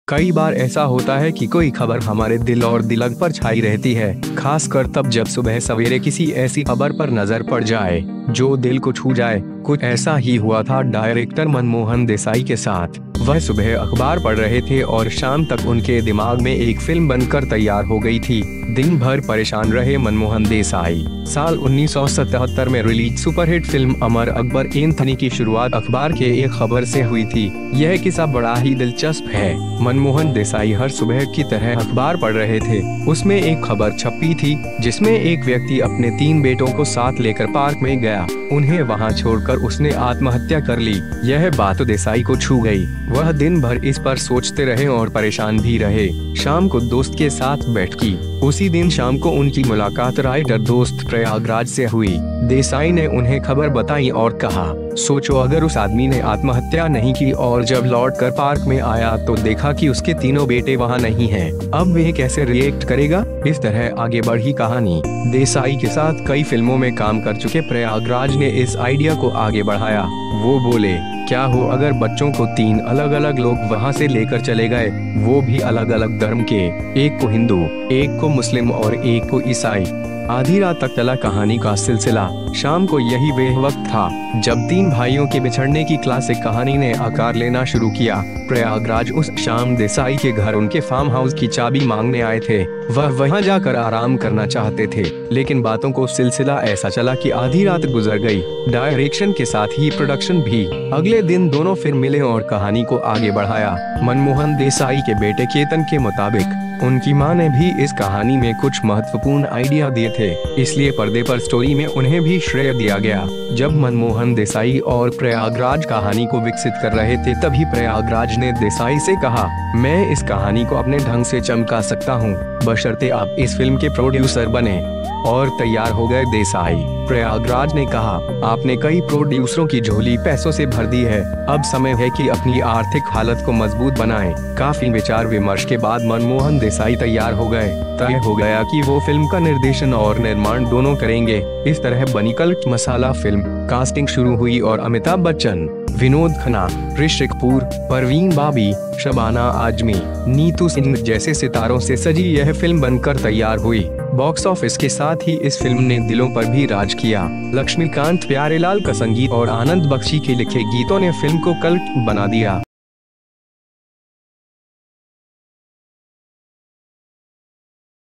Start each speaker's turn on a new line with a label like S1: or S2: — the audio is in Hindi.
S1: कई बार ऐसा होता है कि कोई खबर हमारे दिल और दिमाग पर छाई रहती है, खासकर तब जब सुबह सवेरे किसी ऐसी खबर पर नजर पड़ जाए जो दिल को छू जाए। कुछ ऐसा ही हुआ था डायरेक्टर मनमोहन देसाई के साथ। वह सुबह अखबार पढ़ रहे थे और शाम तक उनके दिमाग में एक फिल्म बनकर तैयार हो गई थी। दिन भर परेशान रहे मनमोहन देसाई। साल 1977 में release superhit film Amar Akbar Anthony की शुरुआत अखबार के एक खबर से हुई थी। यह किस्सा बड़ा ही दिलचस्प है। मनमोहन देसाई हर सुबह की तरह अखबार पढ़ रहे थे। उसमें एक खबर छपी थी जिसमें एक व्यक्ति अपने 3 बेटों को साथ लेकर पार्क में गया। उन्हें वहां छोड़कर उसने आत्महत्या कर ली। यह बात देसाई को छू गई। वह दिन भर इस पर सोचते रहे और परेशान भी रहे। शाम को दोस्त के साथ बैठकी। उसी दिन शाम को उनकी मुलाकात राइटर दोस्त प्रयागराज से हुई। देसाई ने उन्हें खबर बताई और कहा, सोचो अगर उस आदमी ने आत्महत्या नहीं की और जब लौटकर पार्क में आया तो देखा कि उसके 3 बेटे वहां नहीं हैं, अब वह कैसे रिएक्ट करेगा। इस तरह आगे बढ़ी कहानी। देसाई के साथ कई फिल्मों में काम कर चुके प्रयागराज ने इस आइडिया को आगे बढ़ाया। वो बोले, क्या हो अगर बच्चों को 3 अलग अलग लोग वहां से लेकर चले गए, वो भी अलग अलग धर्म के, एक को हिंदू, एक को मुस्लिम और एक को ईसाई। आधी रात तक चला कहानी का सिलसिला। शाम को यही वह वक्त था जब 3 भाइयों के बिछड़ने की क्लासिक कहानी ने आकार लेना शुरू किया। प्रयागराज उस शाम देसाई के घर उनके फार्म हाउस की चाबी मांगने आए थे। वह वहां जाकर आराम करना चाहते थे, लेकिन बातों को सिलसिला ऐसा चला कि आधी रात गुजर गई। डायरेक्शन के साथ ही प्रोडक्शन भी। अगले दिन दोनों फिर मिले और कहानी को आगे बढ़ाया। मनमोहन देसाई के बेटे केतन के मुताबिक उनकी मां ने भी इस कहानी में कुछ महत्वपूर्ण आइडिया दिए थे, इसलिए पर्दे पर स्टोरी में उन्हें भी श्रेय दिया गया। जब मनमोहन देसाई और प्रयागराज कहानी को विकसित कर रहे थे, तभी प्रयागराज ने देसाई से कहा, मैं इस कहानी को अपने ढंग से चमका सकता हूँ, बशर्ते आप इस फिल्म के प्रोड्यूसर बने। और तैयार हो गए देसाई। प्रयागराज ने कहा, आपने कई प्रोड्यूसरों की झोली पैसों से भर दी है, अब समय है कि अपनी आर्थिक हालत को मजबूत बनाएं। काफी विचार विमर्श के बाद मनमोहन देसाई तैयार हो गए। तय हो गया कि वो फिल्म का निर्देशन और निर्माण दोनों करेंगे। इस तरह बनी कल्ट मसाला फिल्म। कास्टिंग शुरू हुई और अमिताभ बच्चन, विनोद खन्ना, ऋषि कपूर, परवीन बाबी, शबाना आजमी, नीतू सिंह जैसे सितारों से सजी यह फिल्म बनकर तैयार हुई। बॉक्स ऑफिस के साथ ही इस फिल्म ने दिलों पर भी राज किया। लक्ष्मीकांत प्यारेलाल का संगीत और आनंद बख्शी के लिखे गीतों ने फिल्म को कल्ट बना दिया।